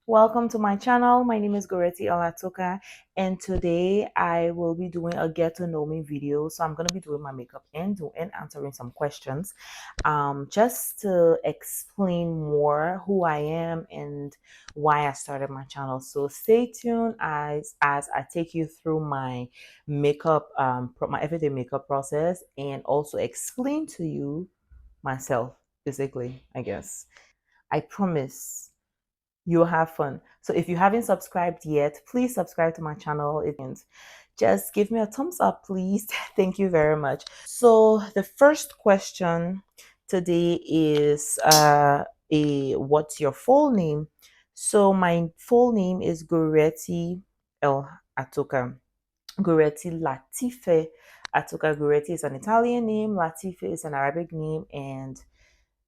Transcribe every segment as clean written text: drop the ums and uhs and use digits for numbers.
Welcome to my channel. My name is Goretti Olatoka, and today I will be doing a get to know me video. So I'm going to be doing my makeup and answering some questions just to explain more who I am and why I started my channel. So stay tuned as I take you through my makeup my everyday makeup process, and also explain to you myself, basically, I guess. I promise you'll have fun. So if you haven't subscribed yet, please subscribe to my channel. Just give me a thumbs up, please. Thank you very much. So the first question today is a what's your full name? So my full name is Goretti El Atoka. Goretti Latife Atoka. Goretti is an Italian name. Latife is an Arabic name, and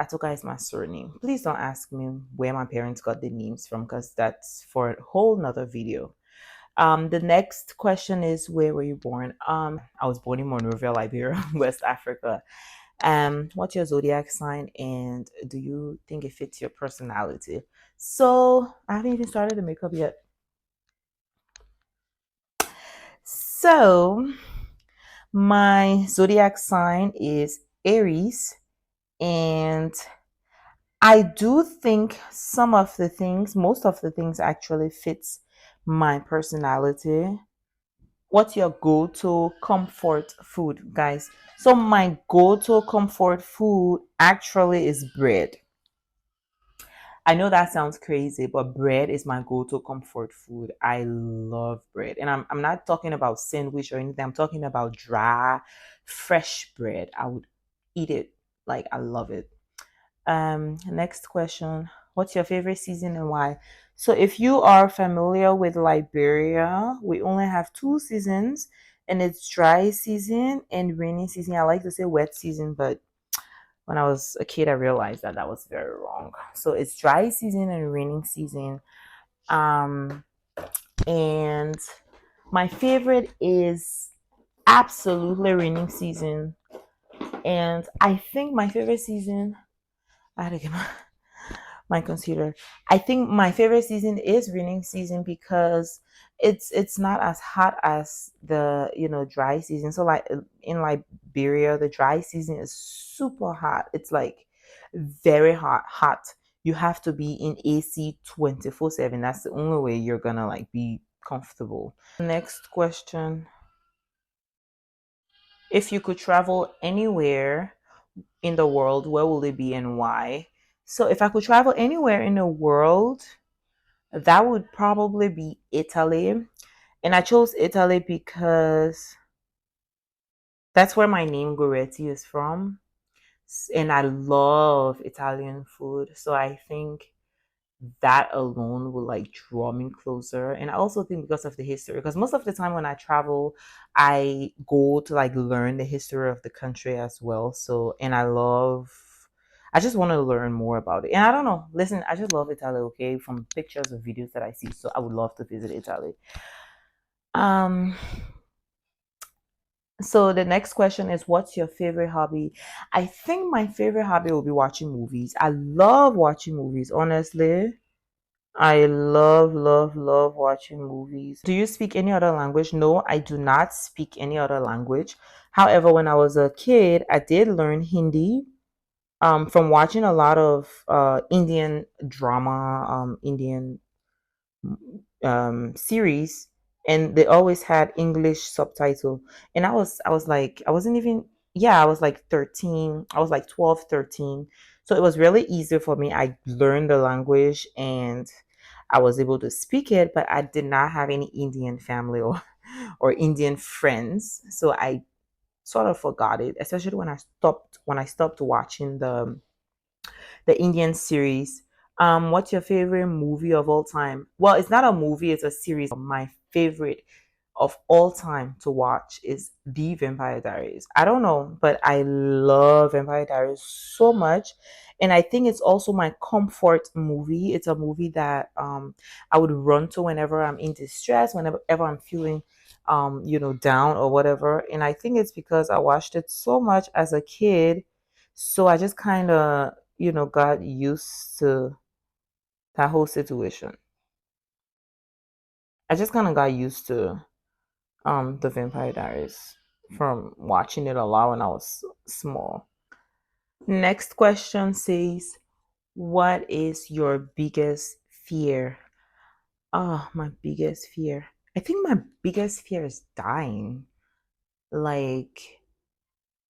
Atoka is my surname. Please don't ask me where my parents got the names from, because that's for a whole nother video. The next question is, where were you born? I was born in Monrovia, Liberia, West Africa. What's your zodiac sign, and do you think it fits your personality? So I haven't even started the makeup yet. So my zodiac sign is Aries, and I do think most of the things actually fits my personality. What's your go-to comfort food, guys? So my go-to comfort food actually is bread. I know that sounds crazy, but bread is my go-to comfort food. I love bread. And I'm not talking about sandwich or anything. I'm talking about dry, fresh bread. I would eat it. Like, I love it. Next question. What's your favorite season and why? So if you are familiar with Liberia, we only have two seasons, and it's dry season and rainy season. I like to say wet season, but when I was a kid, I realized that that was very wrong. So it's dry season and raining season. Um, and my favorite is absolutely raining season. And I think my favorite season, I had to get my consider. I think my favorite season is raining season because it's not as hot as the dry season. So like in Liberia, the dry season is super hot. It's like very hot. You have to be in AC 24/7. That's the only way you're gonna like be comfortable. Next question. If you could travel anywhere in the world, where will it be and why? So if I could travel anywhere in the world, that would probably be Italy. And I chose Italy because that's where my name Goretti is from. And I love Italian food. So I think that alone will like draw me closer. And I also think because of the history, because most of the time when I travel, I go to like learn the history of the country as well. So, and I just want to learn more about it. And I don't know, listen, I just love Italy, okay, from pictures or videos that I see. So I would love to visit Italy. um so the next question is, what's your favorite hobby? I think my favorite hobby will be watching movies. I love watching movies, honestly. I love watching movies. Do you speak any other language? No, I do not speak any other language. However, when I was a kid, I did learn Hindi from watching a lot of Indian drama, Indian series, and they always had English subtitle. And I was like, I wasn't even, yeah, I was like 13, I was like 12, 13. So it was really easy for me. I learned the language and I was able to speak it, but I did not have any Indian family or Indian friends. So I sort of forgot it, especially when I stopped watching the Indian series. What's your favorite movie of all time? Well, it's not a movie, it's a series. My favorite of all time to watch is The Vampire Diaries. I don't know, but I love Vampire Diaries so much. And I think it's also my comfort movie. It's a movie that I would run to whenever I'm in distress, whenever I'm feeling down or whatever. And I think it's because I watched it so much as a kid. So I just kind of got used to that whole situation. I just kind of got used to the Vampire Diaries from watching it a lot when I was small. Next question says, what is your biggest fear? Oh, my biggest fear. I think my biggest fear is dying. Like,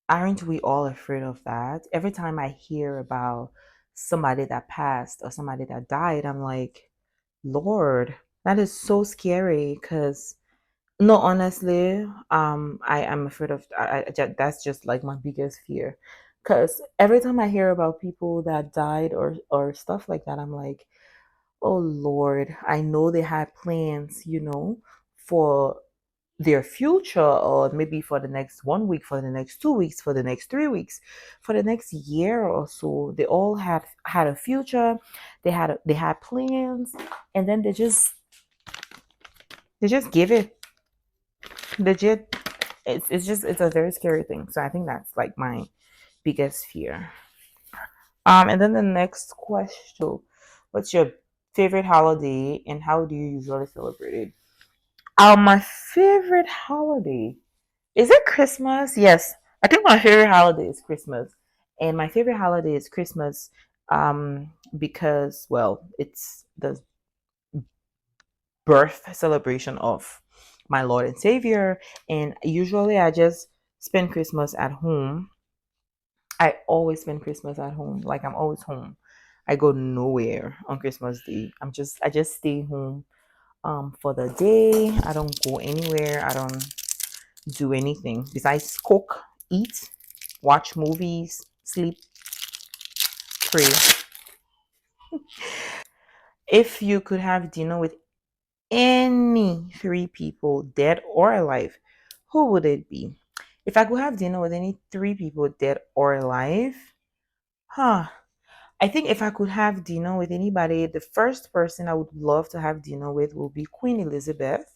aren't we all afraid of that? Every time I hear about somebody that passed or somebody that died, I'm like, Lord, that is so scary. Because no, honestly, I am afraid of. That's just like my biggest fear. Because every time I hear about people that died or stuff like that, I'm like, oh Lord, I know they had plans, for their future, or maybe for the next 1 week, for the next 2 weeks, for the next 3 weeks, for the next year or so. They all had a future. They had plans, and then they just give it legit. It's a very scary thing. So I think that's like my biggest fear. And then the next question: what's your favorite holiday, and how do you usually celebrate it? My favorite holiday, is it Christmas? Yes, I think my favorite holiday is Christmas, and my favorite holiday is Christmas, because, well, it's the birth celebration of my Lord and Savior, and usually I just spend Christmas at home. I always spend Christmas at home. Like, I'm always home. I go nowhere on Christmas Day. I just stay home for the day. I don't go anywhere. I don't do anything besides cook, eat, watch movies, sleep, pray. If you could have dinner with any three people, dead or alive, who would it be? If I could have dinner with any three people, dead or alive, huh? I think if I could have dinner with anybody, the first person I would love to have dinner with will be Queen Elizabeth,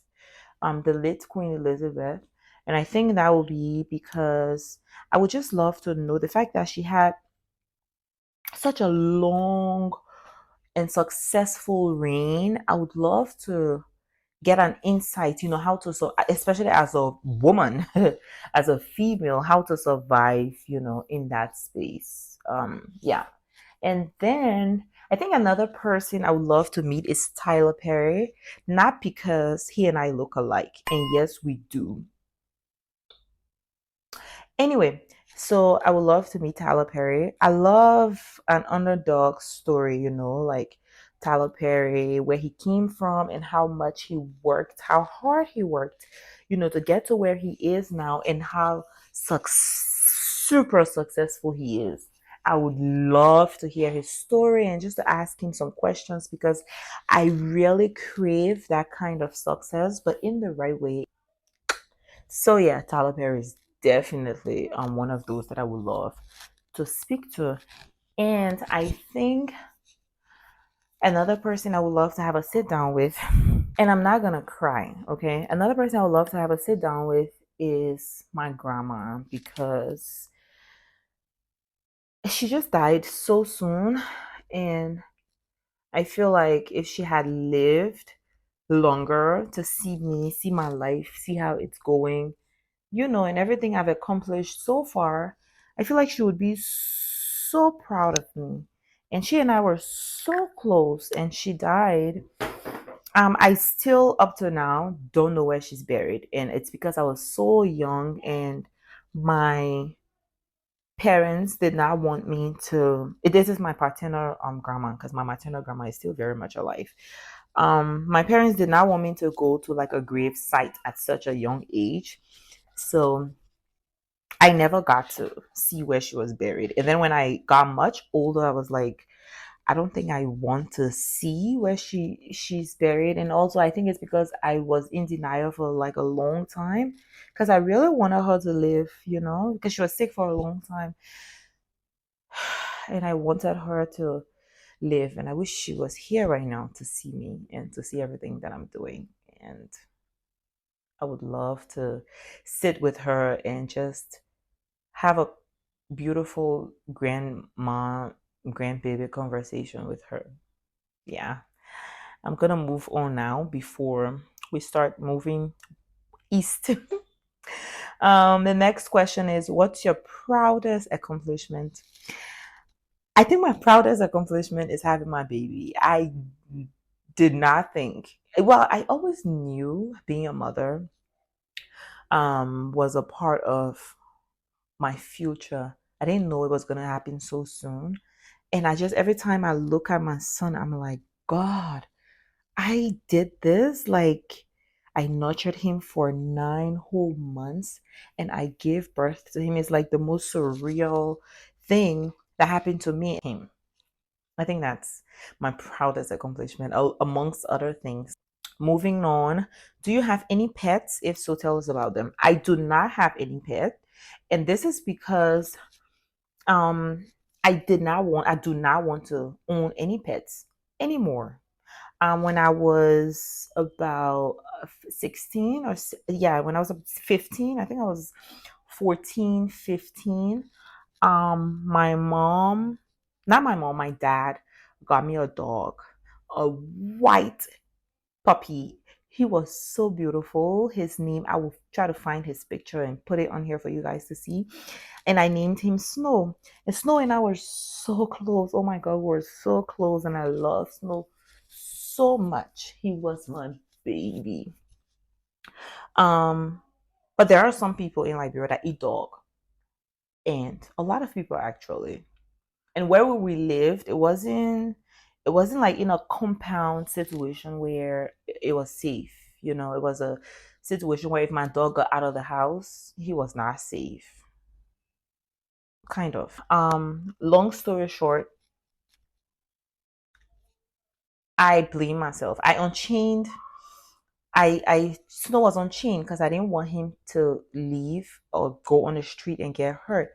the late Queen Elizabeth. And I think that would be because I would just love to know the fact that she had such a long and successful reign. I would love to get an insight, how to, so especially as a woman, as a female, how to survive, in that space. Yeah. And then I think another person I would love to meet is Tyler Perry, not because he and I look alike, and yes, we do. Anyway, so I would love to meet Tyler Perry. I love an underdog story, like Tyler Perry, where he came from and how much he worked, how hard he worked, to get to where he is now, and how super successful he is. I would love to hear his story and just to ask him some questions, because I really crave that kind of success, but in the right way. So yeah, Tyler Perry is definitely one of those that I would love to speak to. And I think another person I would love to have a sit down with, and I'm not gonna cry, okay? Another person I would love to have a sit down with is my grandma, because she just died so soon, and I feel like if she had lived longer to see me, see my life, see how it's going, and everything I've accomplished so far, I feel like she would be so proud of me. And she and I were so close, and she died. I still, up to now, don't know where she's buried, and it's because I was so young, and my parents did not want me to. This is my paternal grandma, because my maternal grandma is still very much alive. My parents did not want me to go to like a grave site at such a young age, so I never got to see where she was buried. And then when I got much older, I was like, I don't think I want to see where she's buried. And also, I think it's because I was in denial for like a long time, because I really wanted her to live, because she was sick for a long time, and I wanted her to live. And I wish she was here right now to see me and to see everything that I'm doing. And I would love to sit with her and just have a beautiful grandma grandbaby conversation with her. Yeah. I'm gonna move on now before we start moving east. The next question is, what's your proudest accomplishment? I think my proudest accomplishment is having my baby. I did not think, well, I always knew being a mother was a part of my future. I didn't know it was going to happen so soon. And I just, every time I look at my son, I'm like, God, I did this. Like, I nurtured him for 9 whole months and I gave birth to him. It's like the most surreal thing that happened to me. Him. I think that's my proudest accomplishment, amongst other things. Moving on, do you have any pets? If so, tell us about them. I do not have any pet, and this is because um I do not want to own any pets anymore. When I was about 16 yeah, when I was 15, I think I was 14, 15. My mom, not my mom, my dad got me a dog, a white puppy. He was so beautiful. His name, I will try to find his picture and put it on here for you guys to see. And I named him Snow. And Snow and I were so close. Oh my God, we were so close. And I love Snow so much. He was my baby. Um, but there are some people in Liberia that eat dog, and a lot of people actually. And where we lived, it wasn't like in a compound situation where it was safe. It was a situation where if my dog got out of the house, he was not safe. Kind of. Long story short, I blame myself. I Snow was unchained because I didn't want him to leave or go on the street and get hurt.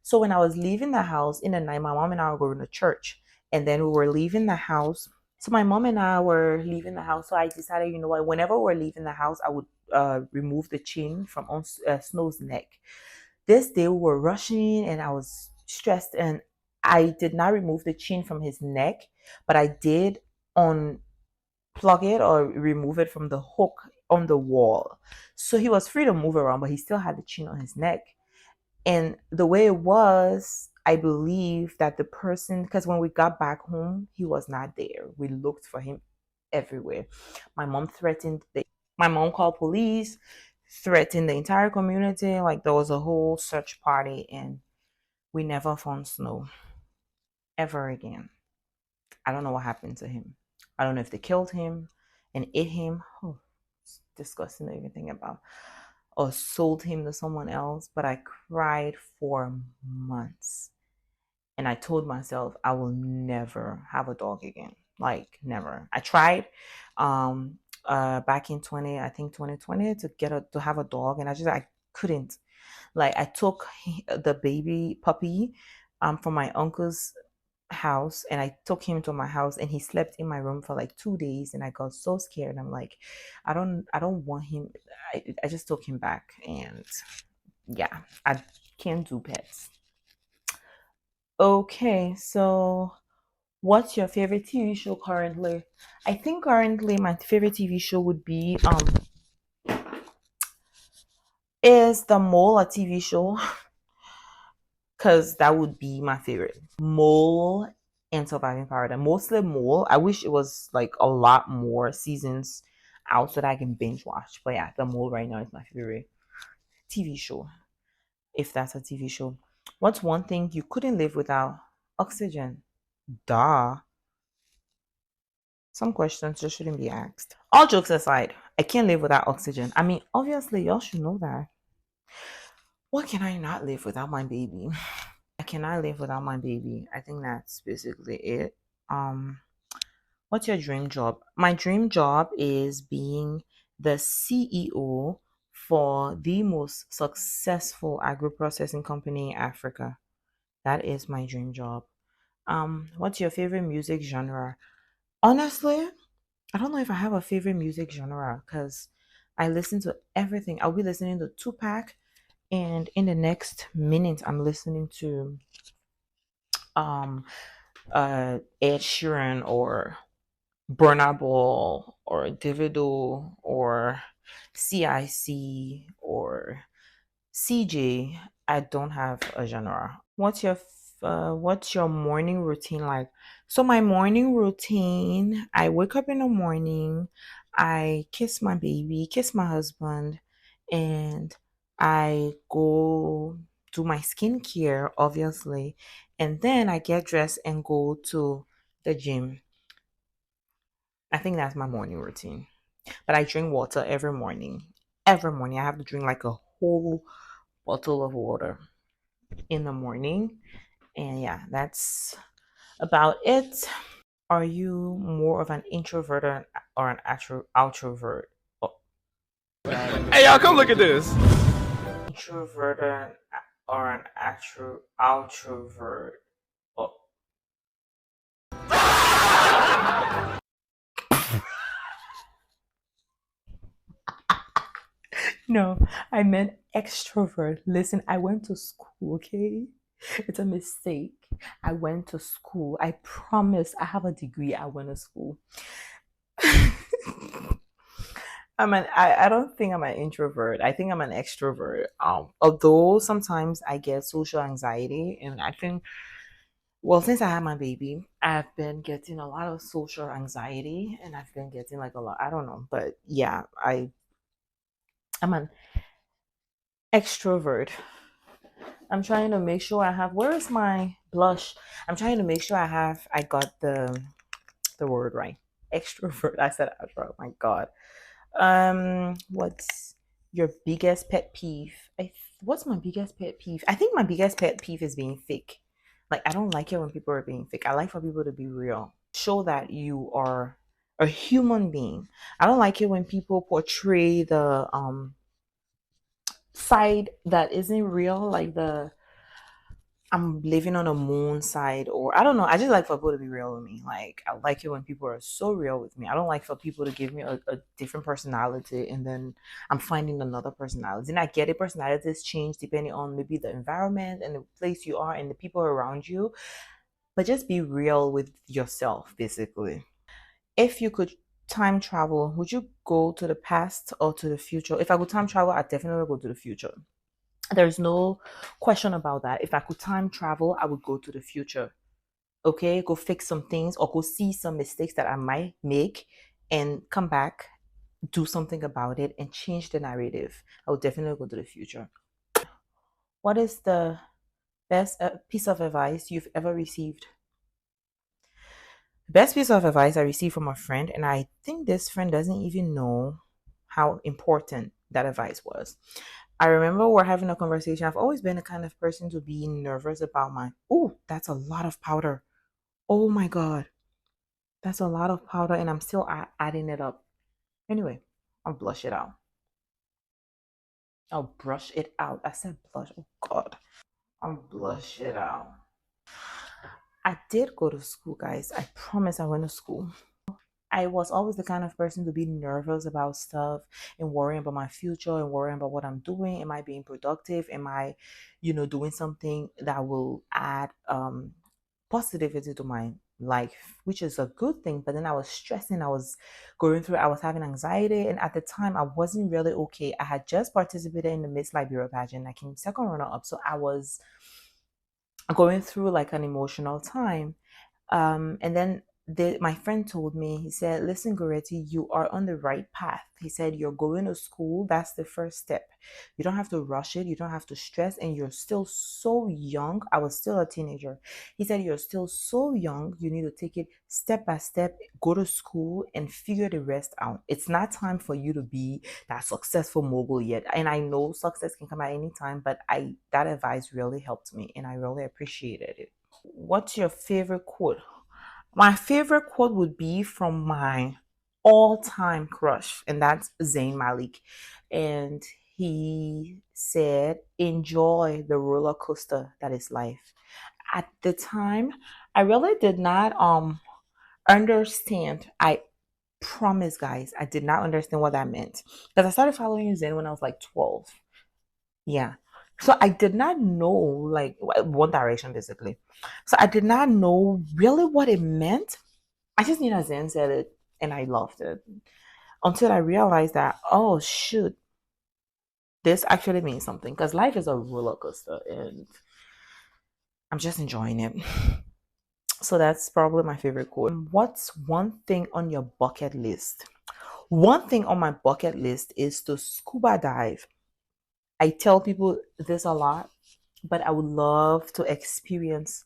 So when I was leaving the house in the night, my mom and I were going to church, and then we were leaving the house. So my mom and I were leaving the house. So I decided, you know what? Whenever we're leaving the house, I would remove the chain from on Snow's neck. This day we were rushing, and I was stressed, and I did not remove the chain from his neck, but I did on plug it or remove it from the hook on the wall. So he was free to move around, but he still had the chain on his neck. And the way it was, I believe that the person, because when we got back home, he was not there. We looked for him everywhere. My mom threatened my mom called police, threatened the entire community. Like there was a whole search party, and we never found Snow ever again. I don't know what happened to him. I don't know if they killed him and ate him. Oh, it's disgusting to even think about. Or sold him to someone else. But I cried for months. And I told myself I will never have a dog again. Like never. I tried back in 2020 to have a dog, and I couldn't. Like I took the baby puppy from my uncle's house, and I took him to my house, and he slept in my room for like 2 days, and I got so scared. I'm like, I don't want him. I just took him back, and yeah, I can't do pets. Okay, so what's your favorite TV show currently? I think currently my favorite TV show would be is The Mole, a TV show, because that would be my favorite. Mole and Surviving Paradise. Mostly Mole. I wish it was like a lot more seasons out so that I can binge watch. But yeah, The Mole right now is my favorite TV show. If that's a TV show. What's one thing you couldn't live without? Oxygen. Duh. Some questions just shouldn't be asked. All jokes aside, I can't live without oxygen. I mean, obviously, y'all should know that. What can I not live without my baby? I cannot live without my baby. I think that's basically it. Um, what's your dream job? My dream job is being the CEO for the most successful agro processing company in Africa. That is my dream job. What's your favorite music genre? Honestly, I don't know if I have a favorite music genre because I listen to everything. I'll be listening to Tupac, and in the next minute, I'm listening to um Ed Sheeran or Burna Ball or Davido or CIC or CJ. I don't have a genre. What's your morning routine like? So my morning routine, I wake up in the morning, I kiss my baby, kiss my husband, and I go do my skincare, obviously, and then I get dressed and go to the gym. I think that's my morning routine. But I drink water every morning. Every morning, I have to drink like a whole bottle of water in the morning. And yeah, that's about it. Are you more of an introvert or an outrovert? Oh, Hey y'all, come look at this. introvert or an outrovert? Oh, no, I meant extrovert. Listen, I went to school, okay? It's a mistake. I went to school. I promise I have a degree. I went to school. I don't think I'm an introvert. I think I'm an extrovert. Although sometimes I get social anxiety, and I think, well, since I had my baby, I've been getting a lot of social anxiety, and I've been getting like a lot. I don't know, but yeah, I'm an extrovert. I'm trying to make sure I have. Where is my blush? I'm trying to make sure I got the word right. Extrovert. I said outro. Oh my God. What's your biggest pet peeve? What's my biggest pet peeve? I think my biggest pet peeve is being fake. Like, I don't like it when people are being fake. I like for people to be real. Show that you are a human being. I don't like it when people portray the side that isn't real, like the I'm living on a moon side, or I don't know. I just like for people to be real with me. Like, I like it when people are so real with me. I don't like for people to give me a different personality and then I'm finding another personality. And I get it, personalities change depending on maybe the environment and the place you are and the people around you. But just be real with yourself, basically. If you could time travel, would you go to the past or to the future? If I could time travel, I'd definitely go to the future. There's no question about that. If I could time travel, I would go to the future. Okay, go fix some things or go see some mistakes that I might make and come back, do something about it, and change the narrative. I would definitely go to the future. What is the best piece of advice you've ever received? The best piece of advice I received from a friend, and I think this friend doesn't even know how important that advice was. I remember we're having a conversation. I've always been the kind of person to be nervous about my, oh, that's a lot of powder. Oh my God, that's a lot of powder, and I'm still adding it up. Anyway, I'll blush it out. I'll brush it out. I said blush. Oh God, I'll blush it out. I did go to school, guys. I promise I went to school. I was always the kind of person to be nervous about stuff and worrying about my future and worrying about what I'm doing. Am I being productive? Am I, doing something that will add positivity to my life, which is a good thing. But then I was stressing, I was having anxiety, and at the time I wasn't really okay. I had just participated in the Miss Liberia pageant. I came second runner up, so I was going through like an emotional time. And then my friend told me, he said, listen, Goretti, you are on the right path. He said, you're going to school. That's the first step. You don't have to rush it. You don't have to stress. And you're still so young. I was still a teenager. He said, you're still so young. You need to take it step by step, go to school and figure the rest out. It's not time for you to be that successful mogul yet. And I know success can come at any time, but that advice really helped me and I really appreciated it. What's your favorite quote? My favorite quote would be from my all-time crush, and that's Zayn Malik. And he said, enjoy the roller coaster that is life. At the time, I really did not understand. I promise, guys, I did not understand what that meant. Because I started following Zayn when I was like 12. Yeah. So I did not know, like, One Direction, basically. So I did not know really what it meant. I just knew that Zen said it. and I loved it until I realized that, oh shoot, this actually means something because life is a roller coaster and I'm just enjoying it. So that's probably my favorite quote. What's one thing on your bucket list? One thing on my bucket list is to scuba dive. I tell people this a lot, but I would love to experience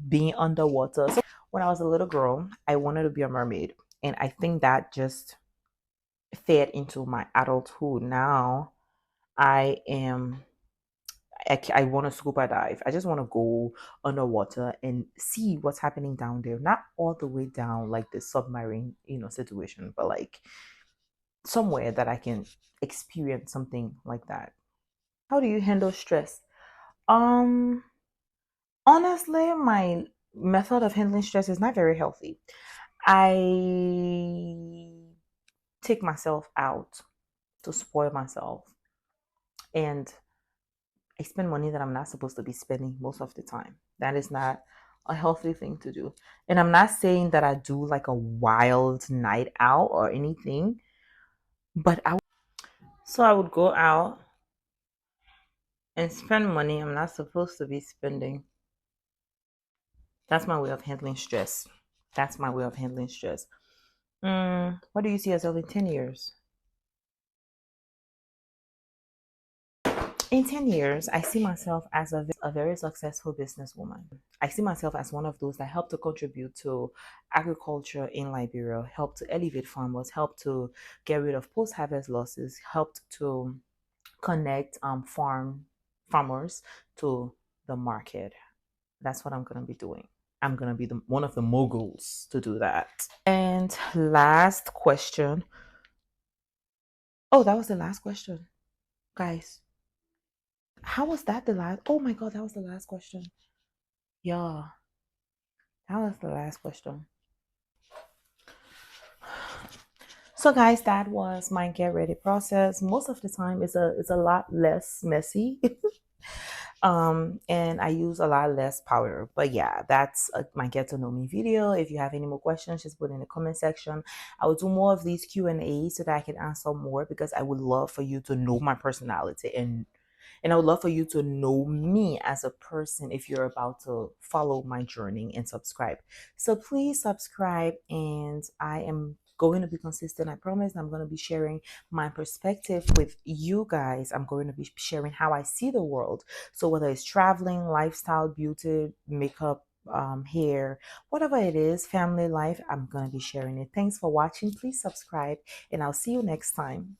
being underwater. So when I was a little girl, I wanted to be a mermaid, and I think that just fed into my adulthood. Now I am. I want to scuba dive. I just want to go underwater and see what's happening down there. Not all the way down like the submarine, situation, but like somewhere that I can experience something like that. How do you handle stress? Um, Honestly, my method of handling stress is not very healthy. I take myself out to spoil myself, and I spend money that I'm not supposed to be spending most of the time. That is not a healthy thing to do. And I'm not saying that I do like a wild night out or anything, but I would go out and spend money I'm not supposed to be spending. That's my way of handling stress. That's my way of handling stress. What do you see yourself in 10 years? In 10 years, I see myself as a very successful businesswoman. I see myself as one of those that help to contribute to agriculture in Liberia, help to elevate farmers, help to get rid of post-harvest losses, helped to connect farmers to the market. That's what I'm going to be doing. I'm going to be one of the moguls to do that. And last question. Oh, that was the last question. Guys, how was that the last? Oh my God, that was the last question. Yeah, that was the last question. So guys, that was my get ready process. Most of the time it's a lot less messy. And I use a lot less powder. But yeah, that's my get to know me video. If you have any more questions, just put in the comment section. I will do more of these Q&A so that I can answer more, because I would love for you to know my personality, and I would love for you to know me as a person if you're about to follow my journey and subscribe. So please subscribe, and I am going to be consistent. I promise I'm going to be sharing my perspective with you guys. I'm going to be sharing how I see the world. So whether it's traveling, lifestyle, beauty, makeup, hair, whatever it is, family life, I'm going to be sharing it. Thanks for watching. Please subscribe, and I'll see you next time.